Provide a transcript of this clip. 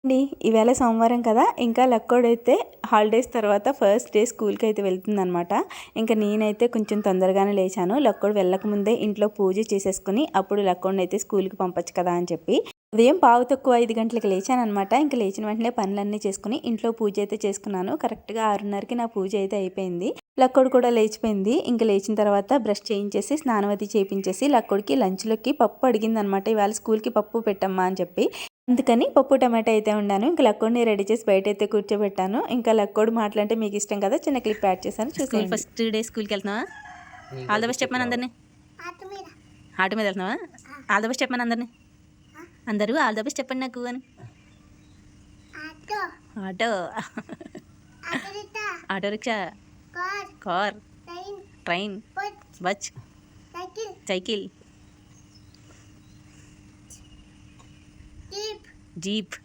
అండి ఈవేళ సోమవారం కదా, ఇంకా లక్కోడైతే హాలిడేస్ తర్వాత ఫస్ట్ డే స్కూల్కి అయితే వెళ్తుందనమాట. ఇంకా నేనైతే కొంచెం తొందరగానే లేచాను. లక్కోడు వెళ్ళకముందే ఇంట్లో పూజ చేసేసుకుని అప్పుడు లక్కోడిని అయితే స్కూల్కి పంపొచ్చు కదా అని చెప్పి ఉదయం 5:45 గంటలకు లేచానమాట. ఇంకా లేచిన వెంటనే పనులన్నీ చేసుకుని ఇంట్లో పూజ అయితే చేసుకున్నాను. కరెక్ట్గా 6:30కి నా పూజ అయితే అయిపోయింది. లక్కోడు కూడా లేచిపోయింది. ఇంకా లేచిన తర్వాత బ్రష్ చేయించేసి స్నానం అది చేయించేసి లక్కోడికి లంచ్లోకి పప్పు అడిగిందనమాట. ఇవాళ స్కూల్కి పప్పు పెట్టమ్మా అని చెప్పి, అందుకని పప్పు టమాటా అయితే ఉండాను. ఇంకా లక్కోడిని రెడీ చేసి బయట అయితే కూర్చోబెట్టాను. ఇంకా లక్కోడు మాటలంటే మీకు ఇష్టం కదా, చిన్న క్లిప్ యాడ్ చేశాను చూసేయండి. ఫస్ట్ డే స్కూల్కి వెళ్తున్నావా? ఆల్ ద బెస్ట్ చెప్పమని అందరినీ. ఆటో మీద వెళ్తున్నావా? ఆల్ ద బెస్ట్ చెప్పమని అందరినీ. అందరూ ఆల్ ద బెస్ట్ చెప్పండి నాకు అని. Auto, auto rickshaw, car, train, bus, cycle, jeep,